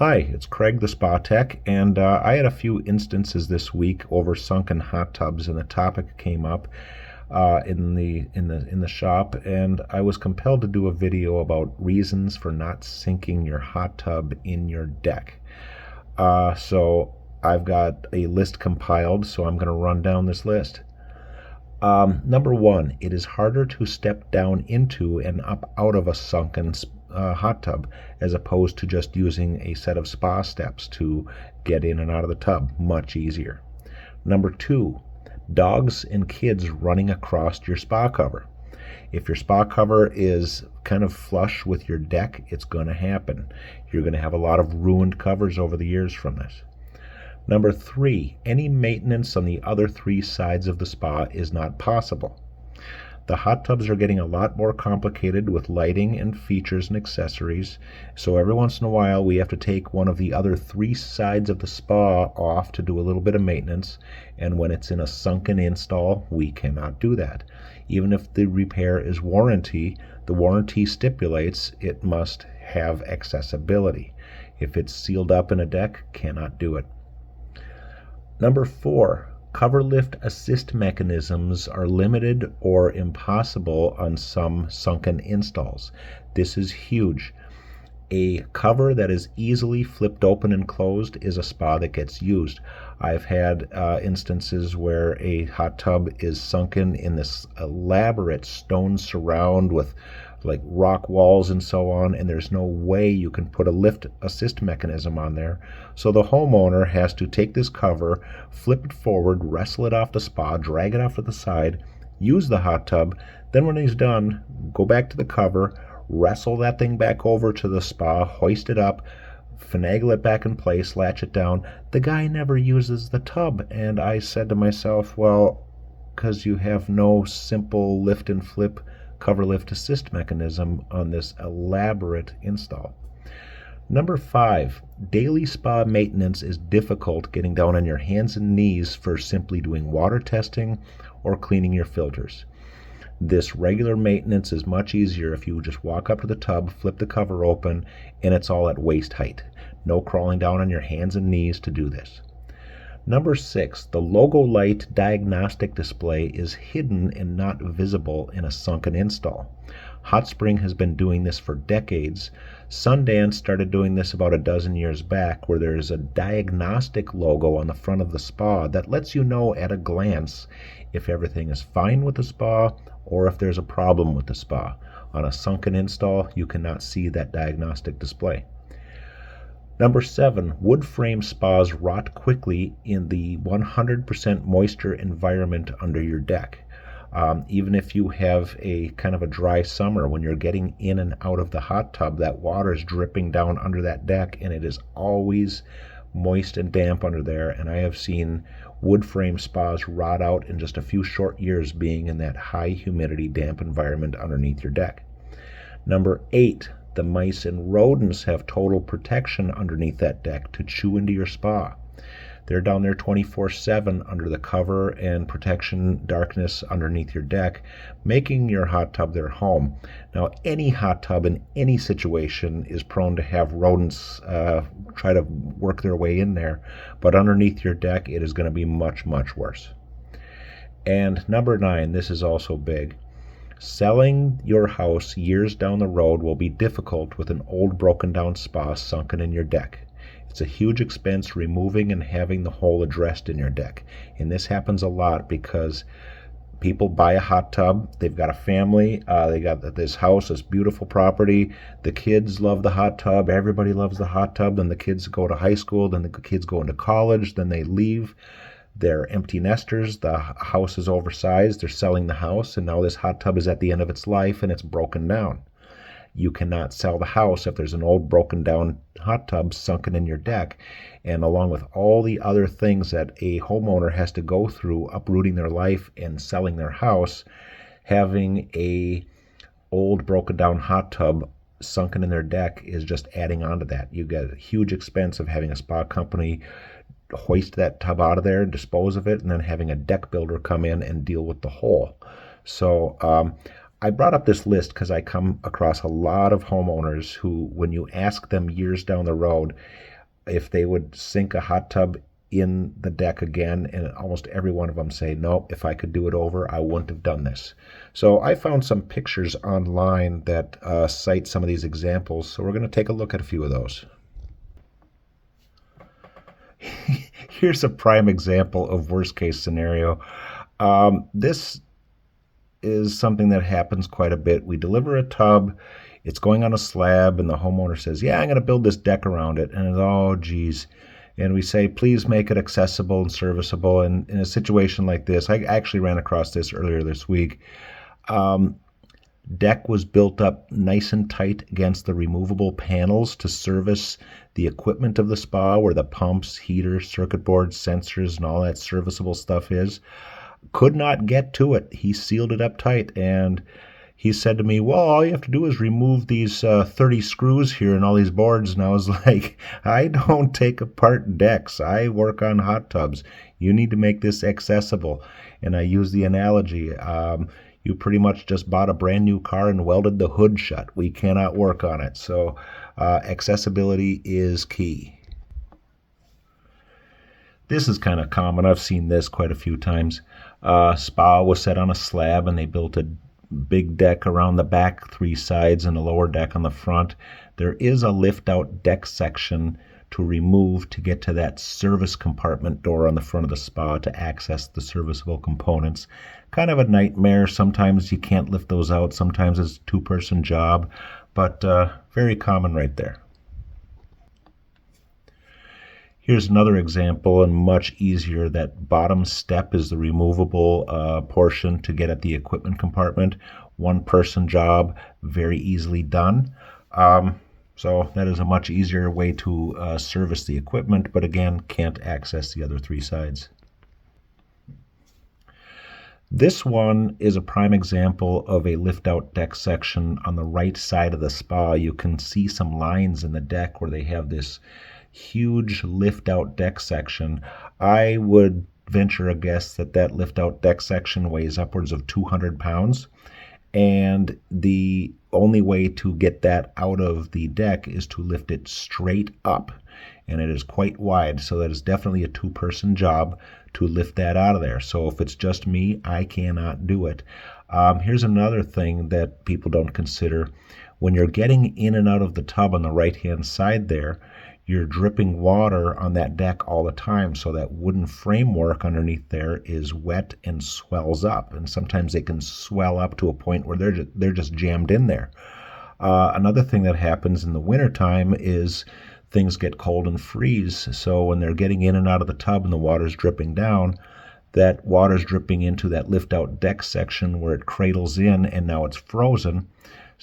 Hi, it's Craig the Spa Tech, and I had a few instances this week over sunken hot tubs, and the topic came up in the shop, and I was compelled to do a video about reasons for not sinking your hot tub in your deck. So I've got a list compiled, so I'm going to run down this list. Number one, it is harder to step down into and up out of a sunken hot tub as opposed to just using a set of spa steps to get in and out of the tub. Much easier. Number two, dogs and kids running across your spa cover. If your spa cover is kind of flush with your deck, it's going to happen. You're going to have a lot of ruined covers over the years from this. Number three, any maintenance on the other three sides of the spa is not possible. The hot tubs are getting a lot more complicated with lighting and features and accessories, so every once in a while we have to take one of the other three sides of the spa off to do a little bit of maintenance, and when it's in a sunken install, we cannot do that. Even if the repair is warranty, the warranty stipulates it must have accessibility. If it's sealed up in a deck, cannot do it. Number four, cover lift assist mechanisms are limited or impossible on some sunken installs. This is huge. A cover that is easily flipped open and closed is a spa that gets used. I've had instances where a hot tub is sunken in this elaborate stone surround with like rock walls and so on, and there's no way you can put a lift assist mechanism on there. So the homeowner has to take this cover, flip it forward, wrestle it off the spa, drag it off to the side, use the hot tub, then when he's done, go back to the cover, wrestle that thing back over to the spa, hoist it up, finagle it back in place, latch it down. The guy never uses the tub, and I said to myself, well, because you have no simple lift and flip cover lift assist mechanism on this elaborate install. Number five, daily spa maintenance is difficult getting down on your hands and knees for simply doing water testing or cleaning your filters. This regular maintenance is much easier if you just walk up to the tub, flip the cover open, and it's all at waist height. No crawling down on your hands and knees to do this. Number six, the logo light diagnostic display is hidden and not visible in a sunken install. Hot Spring has been doing this for decades. Sundance started doing this about a dozen years back, where there is a diagnostic logo on the front of the spa that lets you know at a glance if everything is fine with the spa or if there's a problem with the spa. On a sunken install, you cannot see that diagnostic display. Number seven, wood frame spas rot quickly in the 100% moisture environment under your deck. Even if you have a kind of a dry summer, when you're getting in and out of the hot tub, that water is dripping down under that deck, and it is always moist and damp under there. And I have seen wood frame spas rot out in just a few short years being in that high humidity, damp environment underneath your deck. Number eight, the mice and rodents have total protection underneath that deck to chew into your spa. They're down there 24/7 under the cover and protection darkness underneath your deck, making your hot tub their home. Now, any hot tub in any situation is prone to have rodents try to work their way in there, but underneath your deck, it is going to be much, much worse. And number nine, this is also big. Selling your house years down the road will be difficult with an old broken down spa sunken in your deck. It's a huge expense removing and having the hole addressed in your deck. And this happens a lot because people buy a hot tub, they've got a family, they got this house, this beautiful property, the kids love the hot tub, everybody loves the hot tub, then the kids go to high school, then the kids go into college, then they leave. They're empty nesters, the house is oversized, they're selling the house, and now this hot tub is at the end of its life and it's broken down. You cannot sell the house if there's an old broken down hot tub sunken in your deck. And along with all the other things that a homeowner has to go through uprooting their life and selling their house, having a old broken down hot tub sunken in their deck is just adding on to that. You get a huge expense of having a spa company hoist that tub out of there and dispose of it, and then having a deck builder come in and deal with the hole. So I brought up this list because I come across a lot of homeowners who, when you ask them years down the road if they would sink a hot tub in the deck again, and almost every one of them say, no, if I could do it over, I wouldn't have done this. So I found some pictures online that cite some of these examples, so we're going to take a look at a few of those. Here's a prime example of worst case scenario. This is something that happens quite a bit. We deliver a tub, it's going on a slab, and the homeowner says, yeah, I'm going to build this deck around it. And it's, oh, geez. And we say, please make it accessible and serviceable. And in a situation like this, I actually ran across this earlier this week. Deck was built up nice and tight against the removable panels to service the equipment of the spa, where the pumps, heaters, circuit boards, sensors, and all that serviceable stuff is. Could not get to it. He sealed it up tight, and he said to me, well, all you have to do is remove these 30 screws here and all these boards. And I was like, I don't take apart decks. I work on hot tubs. You need to make this accessible. And I use the analogy, you pretty much just bought a brand new car and welded the hood shut. We cannot work on it. So accessibility is key. This is kind of common. I've seen this quite a few times. Spa was set on a slab, and they built a big deck around the back, 3 sides, and a lower deck on the front. There is a lift-out deck section to remove to get to that service compartment door on the front of the spa to access the serviceable components. Kind of a nightmare. Sometimes you can't lift those out. Sometimes it's a 2-person job, but very common right there. Here's another example, and much easier. That bottom step is the removable portion to get at the equipment compartment. 1-person job, very easily done. So that is a much easier way to service the equipment, but again, can't access the other 3 sides. This one is a prime example of a lift-out deck section on the right side of the spa. You can see some lines in the deck where they have this huge lift-out deck section. I would venture a guess that that lift-out deck section weighs upwards of 200 pounds. And the only way to get that out of the deck is to lift it straight up. And it is quite wide, so that is definitely a 2-person job to lift that out of there. So if it's just me, I cannot do it. Here's another thing that people don't consider. When you're getting in and out of the tub on the right-hand side there, you're dripping water on that deck all the time, so that wooden framework underneath there is wet and swells up, and sometimes they can swell up to a point where they're just jammed in there. Another thing that happens in the wintertime is things get cold and freeze, so when they're getting in and out of the tub and the water's dripping down, that water's dripping into that lift-out deck section where it cradles in, and now it's frozen.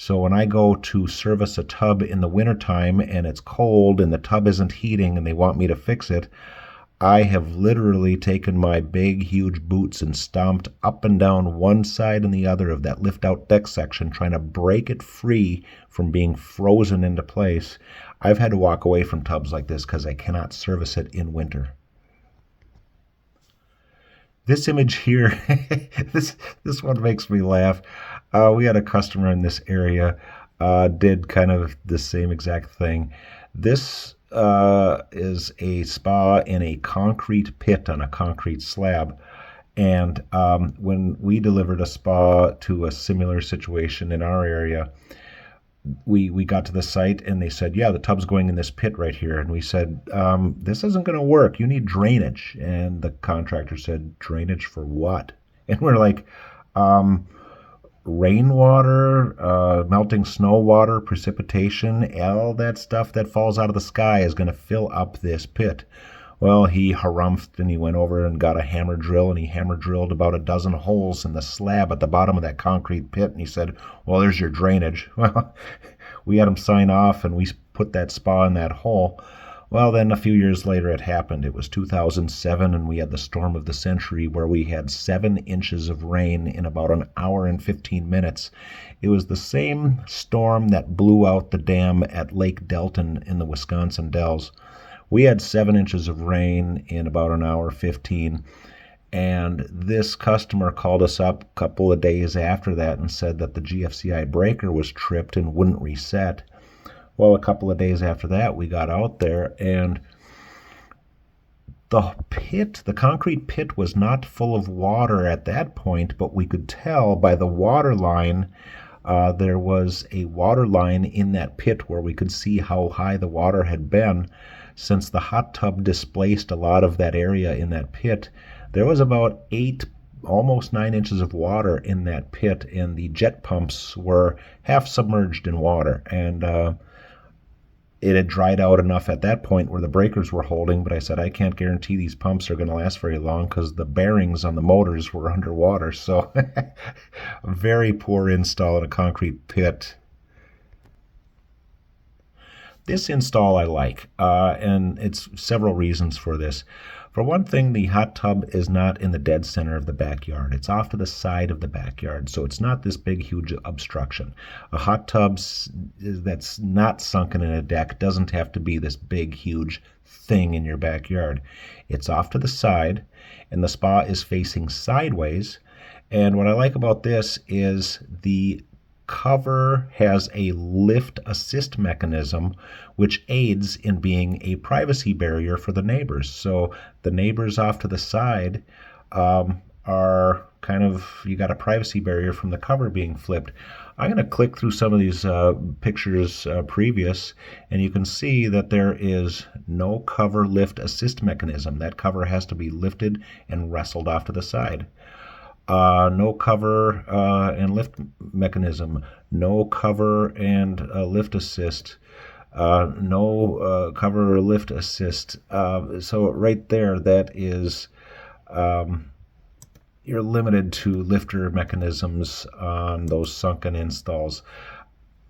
So when I go to service a tub in the wintertime and it's cold and the tub isn't heating and they want me to fix it, I have literally taken my big, huge boots and stomped up and down one side and the other of that lift-out deck section, trying to break it free from being frozen into place. I've had to walk away from tubs like this because I cannot service it in winter. This image here, this one makes me laugh. We had a customer in this area, did kind of the same exact thing. This is a spa in a concrete pit on a concrete slab. And when we delivered a spa to a similar situation in our area, we got to the site and they said, yeah, the tub's going in this pit right here. And we said, this isn't going to work. You need drainage. And the contractor said, drainage for what? And we're like, rainwater, melting snow water, precipitation, all that stuff that falls out of the sky is going to fill up this pit. Well, he harumphed and he went over and got a hammer drill, and he hammer drilled about a dozen holes in the slab at the bottom of that concrete pit. And he said, well, there's your drainage. Well, we had him sign off and we put that spa in that hole. Well, then a few years later it happened. It was 2007 and we had the storm of the century where we had 7 inches of rain in about an hour and 15 minutes. It was the same storm that blew out the dam at Lake Delton in the Wisconsin Dells. We had 7 inches of rain in about an hour 15, And this customer called us up a couple of days after that and said that the GFCI breaker was tripped and wouldn't reset. Well, a couple of days after that, we got out there, and the concrete pit was not full of water at that point, but we could tell by the water line. There was a water line in that pit where we could see how high the water had been. Since the hot tub displaced a lot of that area in that pit, there was about 8, almost 9 inches of water in that pit, and the jet pumps were half submerged in water. And it had dried out enough at that point where the breakers were holding, but I said, I can't guarantee these pumps are going to last very long because the bearings on the motors were underwater. So very poor install in a concrete pit. This install I like, and it's several reasons for this. For one thing, the hot tub is not in the dead center of the backyard. It's off to the side of the backyard, so it's not this big, huge obstruction. A hot tub that's not sunken in a deck doesn't have to be this big, huge thing in your backyard. It's off to the side, and the spa is facing sideways. And what I like about this is the cover has a lift assist mechanism which aids in being a privacy barrier for the neighbors. So the neighbors off to the side are kind of, you got a privacy barrier from the cover being flipped. I'm going to click through some of these pictures previous, and you can see that there is no cover lift assist mechanism. That cover has to be lifted and wrestled off to the side. No cover and lift mechanism, no cover and lift assist, no cover or lift assist. So right there, that is, you're limited to lifter mechanisms on those sunken installs.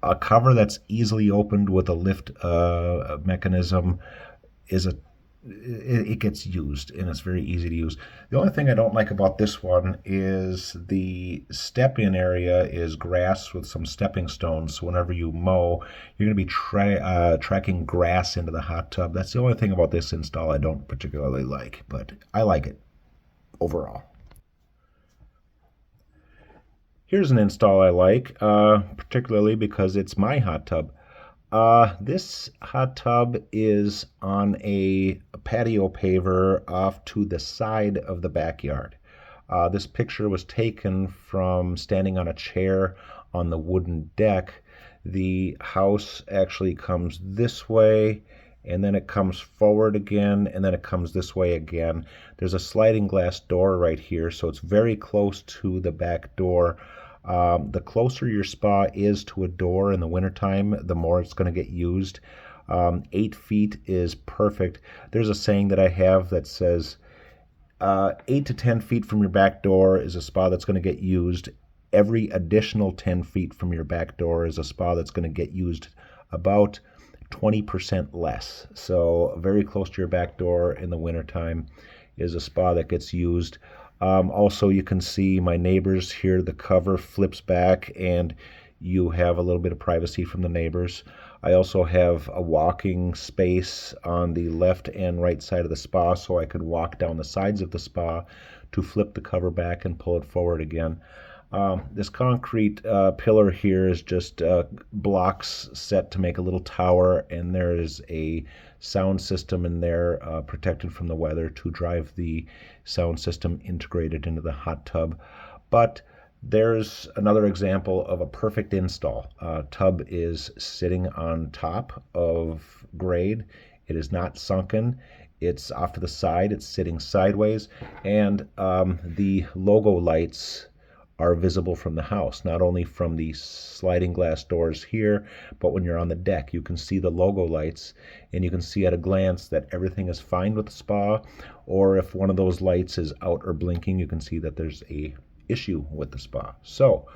A cover that's easily opened with a lift mechanism is it gets used, and it's very easy to use. The only thing I don't like about this one is the step-in area is grass with some stepping stones. So whenever you mow, you're going to be tracking grass into the hot tub. That's the only thing about this install I don't particularly like, but I like it overall. Here's an install I like, particularly because it's my hot tub. This hot tub is on a patio paver off to the side of the backyard. This picture was taken from standing on a chair on the wooden deck. The house actually comes this way, and then it comes forward again, and then it comes this way again. There's a sliding glass door right here, so it's very close to the back door. The closer your spa is to a door in the wintertime, the more it's going to get used. 8 feet is perfect. There's a saying that I have that says 8 to 10 feet from your back door is a spa that's going to get used. Every additional 10 feet from your back door is a spa that's going to get used about 20% less. So very close to your back door in the wintertime is a spa that gets used. Also, you can see my neighbors here. The cover flips back, and you have a little bit of privacy from the neighbors. I also have a walking space on the left and right side of the spa, so I could walk down the sides of the spa to flip the cover back and pull it forward again. This concrete pillar here is just blocks set to make a little tower, and there is a sound system in there protected from the weather to drive the sound system integrated into the hot tub. But there's another example of a perfect install. Tub is sitting on top of grade. It is not sunken. It's off to the side. It's sitting sideways, and the logo lights are visible from the house, not only from the sliding glass doors here, but when you're on the deck, you can see the logo lights, and you can see at a glance that everything is fine with the spa, or if one of those lights is out or blinking, you can see that there's a issue with the spa. So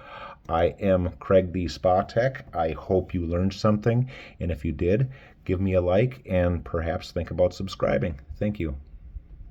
I am Craig the Spa Tech. I hope you learned something, and if you did, give me a like and perhaps think about subscribing. Thank you.